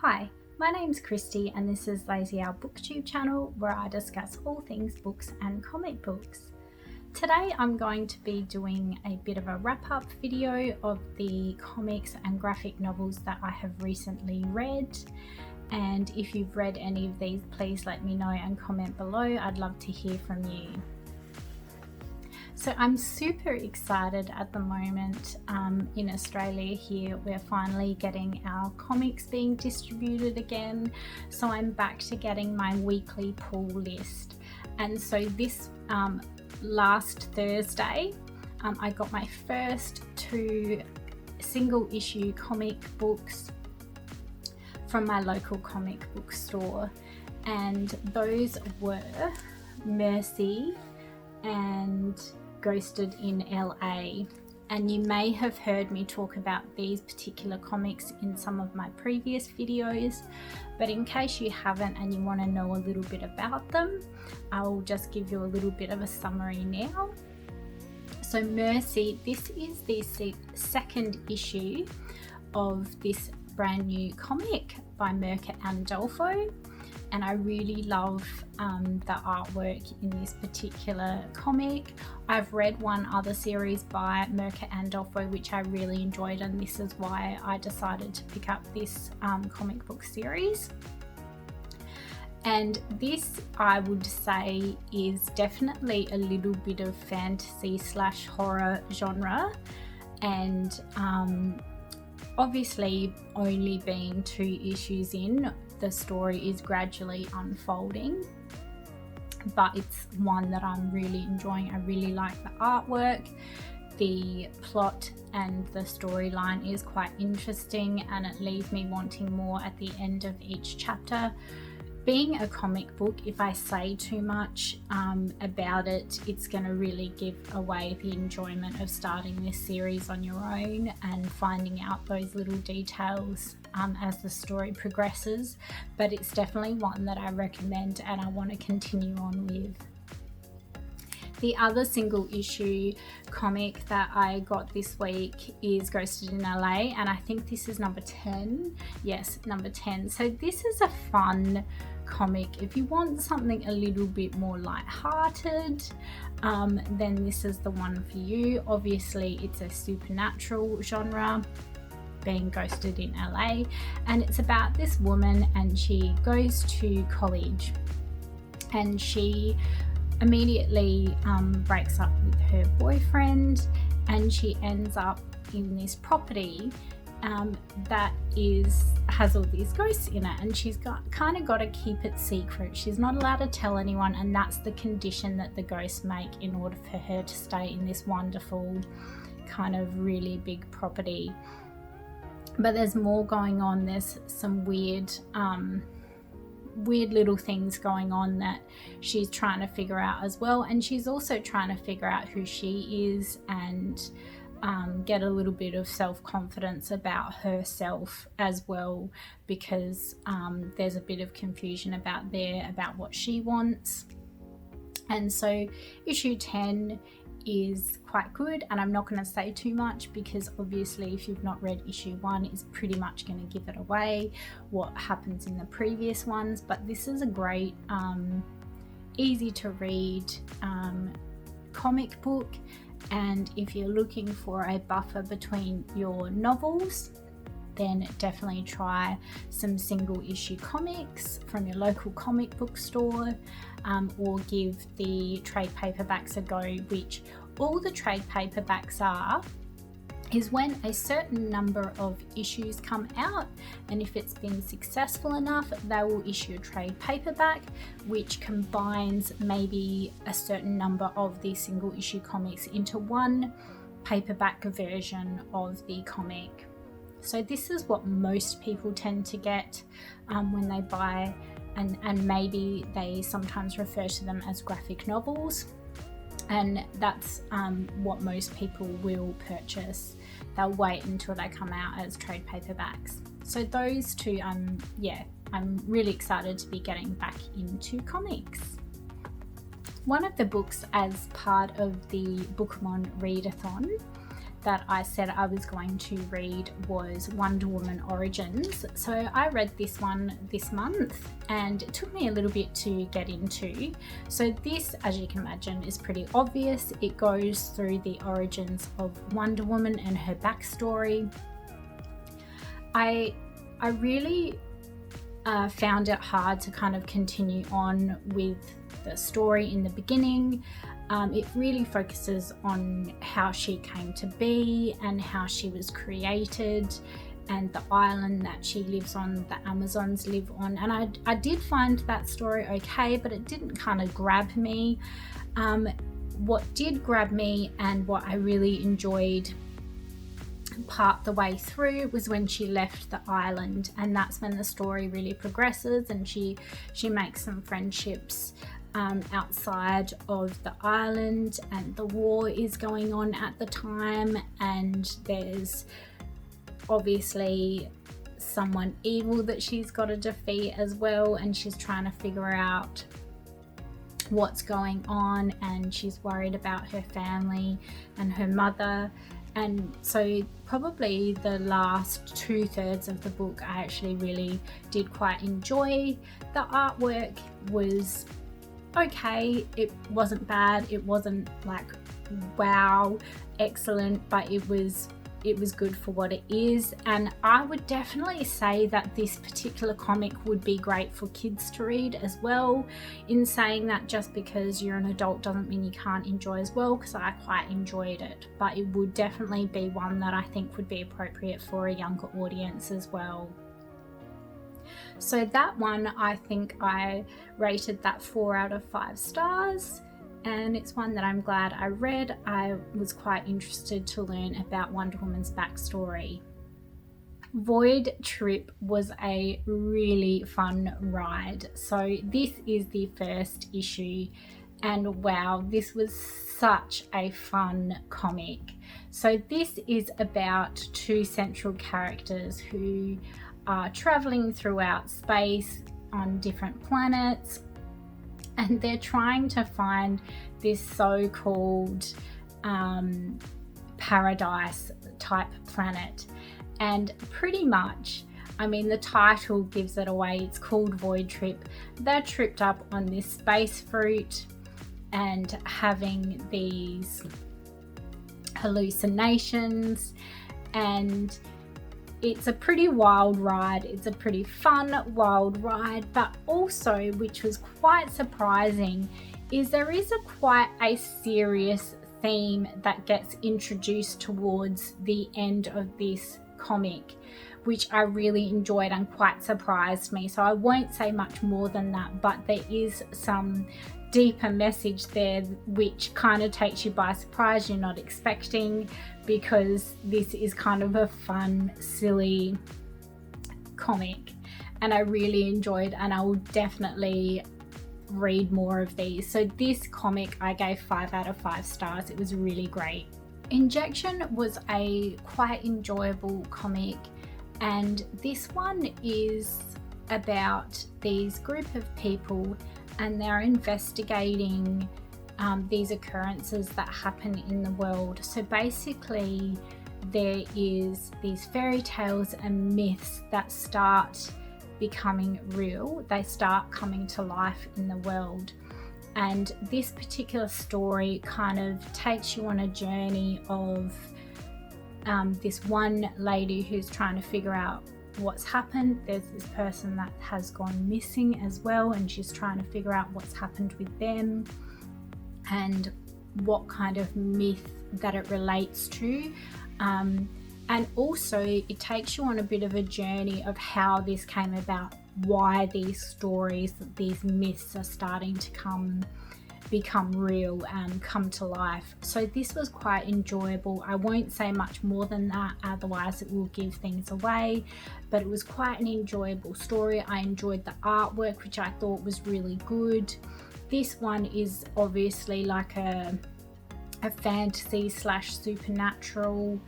Hi, my name's Christy and this is Lazy Owl Booktube channel where I discuss all things books and comic books. Today I'm going to be doing a bit of a wrap-up video of the comics and graphic novels that I have recently read, and if you've read any of these, please let me know and comment below. I'd love to hear from you. So I'm super excited at the moment. In Australia here, we're finally getting our comics being distributed again. So I'm back to getting my weekly pull list. And so this last Thursday, I got my first 2 single issue comic books from my local comic book store. And those were Mercy and Ghosted in LA, and you may have heard me talk about these particular comics in some of my previous videos, but in case you haven't and you want to know a little bit about them, I'll just give you a little bit of a summary now. So Mercy, this is the second issue of this brand new comic by Mirka Andolfo. And I really love the artwork in this particular comic. I've read one other series by Mirka Andolfo which I really enjoyed, and this is why I decided to pick up this comic book series. And this, I would say, is definitely a little bit of fantasy / horror genre, and obviously only being 2 issues in, the story is gradually unfolding, but it's one that I'm really enjoying. I really like the artwork, the plot and the storyline is quite interesting, and it leaves me wanting more at the end of each chapter. Being a comic book, if I say too much about it, it's going to really give away the enjoyment of starting this series on your own and finding out those little details as the story progresses. But it's definitely one that I recommend and I want to continue on with. The other single issue comic that I got this week is Ghosted in LA, and I think this is number 10. Yes, number 10. So this is a fun comic. If you want something a little bit more light-hearted, then this is the one for you. Obviously, it's a supernatural genre, being Ghosted in LA, and it's about this woman, and she goes to college, and she immediately breaks up with her boyfriend, and she ends up in this property that has all these ghosts in it, and she's kind of got to keep it secret. She's not allowed to tell anyone, and that's the condition that the ghosts make in order for her to stay in this wonderful kind of really big property. But there's more going on. There's some weird little things going on that she's trying to figure out as well, and she's also trying to figure out who she is and get a little bit of self-confidence about herself as well, because there's a bit of confusion about what she wants. And so issue 10 is quite good, and I'm not going to say too much because obviously if you've not read issue 1, it's pretty much going to give it away what happens in the previous ones. But this is a great easy to read comic book, and if you're looking for a buffer between your novels, then definitely try some single issue comics from your local comic book store, or give the trade paperbacks a go, which all the trade paperbacks are is when a certain number of issues come out, and if it's been successful enough, they will issue a trade paperback which combines maybe a certain number of these single issue comics into one paperback version of the comic. So this is what most people tend to get when they buy, and maybe they sometimes refer to them as graphic novels, and that's what most people will purchase. They'll wait until they come out as trade paperbacks. So those 2, I'm really excited to be getting back into comics. One of the books as part of the Bookmon Readathon that I said I was going to read was Wonder Woman Origins. So I read this one this month and it took me a little bit to get into. So this, as you can imagine, is pretty obvious. It goes through the origins of Wonder Woman and her backstory. I really found it hard to kind of continue on with the story in the beginning. It really focuses on how she came to be and how she was created and the island that she lives on, the Amazons live on. And I did find that story okay, but it didn't kind of grab me. What did grab me and what I really enjoyed part the way through was when she left the island, and that's when the story really progresses and she makes some friendships outside of the island, and the war is going on at the time, and there's obviously someone evil that she's got to defeat as well, and she's trying to figure out what's going on, and she's worried about her family and her mother. And so probably the last 2/3 of the book I actually really did quite enjoy. The artwork was okay, it wasn't bad, it wasn't like wow excellent, but it was good for what it is. And I would definitely say that this particular comic would be great for kids to read as well. In saying that, just because you're an adult doesn't mean you can't enjoy as well, because I quite enjoyed it, but it would definitely be one that I think would be appropriate for a younger audience as well. So that one, I think I rated that 4 out of 5 stars, and it's one that I'm glad I read. I was quite interested to learn about Wonder Woman's backstory. Void Trip was a really fun ride. So this is the first issue, and wow, this was such a fun comic. So this is about 2 central characters who are traveling throughout space on different planets, and they're trying to find this so-called paradise type planet. And pretty much, I mean, the title gives it away, it's called Void Trip. They're tripped up on this space fruit and having these hallucinations, and it's a pretty wild ride. It's a pretty fun, wild ride, but also, which was quite surprising, is there is quite a serious theme that gets introduced towards the end of this comic, which I really enjoyed and quite surprised me. So I won't say much more than that, but there is some deeper message there which kind of takes you by surprise, you're not expecting, because this is kind of a fun, silly comic, and I really enjoyed, and I will definitely read more of these. So this comic I gave 5 out of 5 stars. It was really great. Injection was a quite enjoyable comic, and this one is about these group of people, and they're investigating these occurrences that happen in the world. So basically there is these fairy tales and myths that start becoming real. They start coming to life in the world, and this particular story kind of takes you on a journey of this one lady who's trying to figure out what's happened. There's this person that has gone missing as well, and she's trying to figure out what's happened with them and what kind of myth that it relates to. And also it takes you on a bit of a journey of how this came about, why these stories, these myths are starting to become real and come to life. So this was quite enjoyable. I won't say much more than that, otherwise it will give things away, but it was quite an enjoyable story. I enjoyed the artwork, which I thought was really good. This one is obviously like a fantasy / supernatural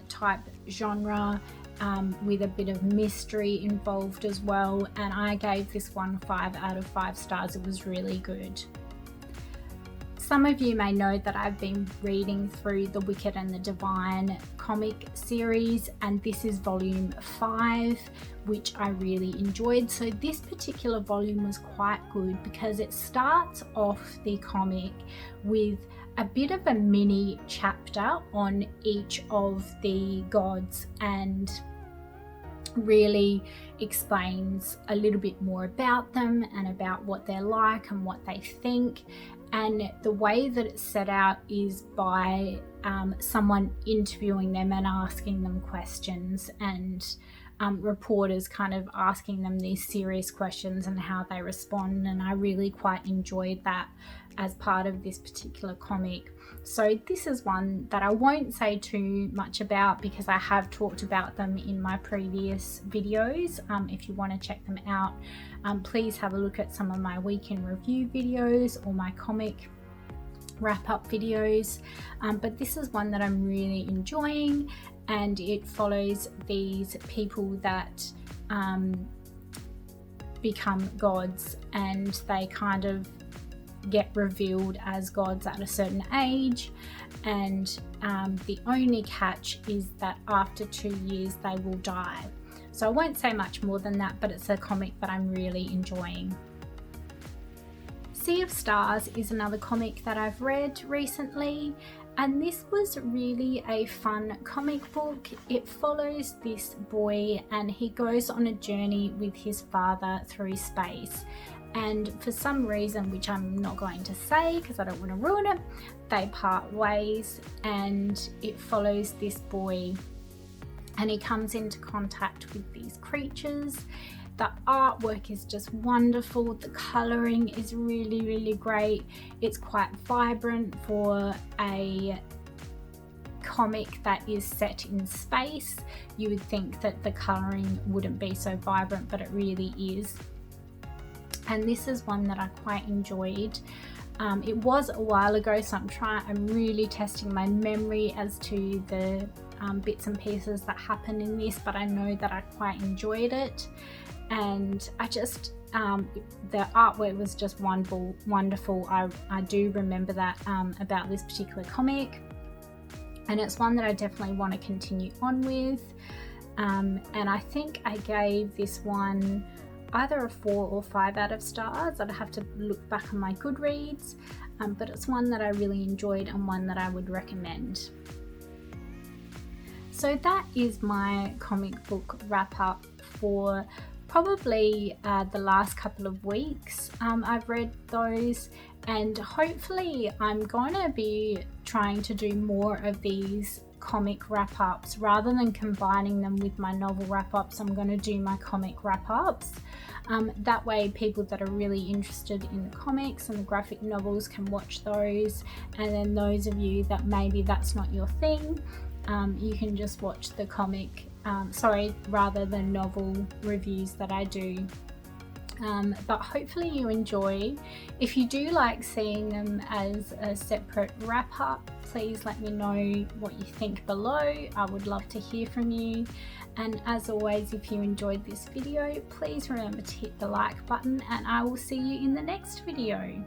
type genre, with a bit of mystery involved as well, and I gave this one 5 out of 5 stars. It was really good. Some of you may know that I've been reading through the Wicked and the Divine comic series, and this is volume 5, which I really enjoyed. So this particular volume was quite good because it starts off the comic with a bit of a mini chapter on each of the gods and really explains a little bit more about them and about what they're like and what they think. And the way that it's set out is by someone interviewing them and asking them questions, and reporters kind of asking them these serious questions and how they respond. And I really quite enjoyed that as part of this particular comic. So this is one that I won't say too much about because I have talked about them in my previous videos. If you want to check them out, please have a look at some of my week in review videos or my comic wrap-up videos. But this is one that I'm really enjoying, and it follows these people that become gods, and they kind of get revealed as gods at a certain age, and the only catch is that after 2 years they will die. So I won't say much more than that, but it's a comic that I'm really enjoying. Sea of Stars is another comic that I've read recently, and this was really a fun comic book. It follows this boy and he goes on a journey with his father through space, and for some reason, which I'm not going to say because I don't want to ruin it, they part ways, and it follows this boy and he comes into contact with these creatures. The artwork is just wonderful. The colouring is really, really great. It's quite vibrant for a comic that is set in space. You would think that the colouring wouldn't be so vibrant, but it really is. And this is one that I quite enjoyed. It was a while ago, so I'm really testing my memory as to the bits and pieces that happen in this, but I know that I quite enjoyed it. And I just the artwork was just wonderful. I do remember that about this particular comic, and it's one that I definitely want to continue on with. And I think I gave this one either a 4 or 5 out of stars. I'd have to look back on my Goodreads, but it's one that I really enjoyed and one that I would recommend. So that is my comic book wrap up for probably the last couple of weeks. I've read those, and hopefully I'm going to be trying to do more of these comic wrap-ups rather than combining them with my novel wrap-ups. I'm going to do my comic wrap-ups. That way people that are really interested in the comics and the graphic novels can watch those, and then those of you that maybe that's not your thing, you can just watch the comic rather than novel reviews that I do. But hopefully you enjoy. If you do like seeing them as a separate wrap-up, please let me know what you think below. I would love to hear from you. And as always, if you enjoyed this video, please remember to hit the like button, and I will see you in the next video.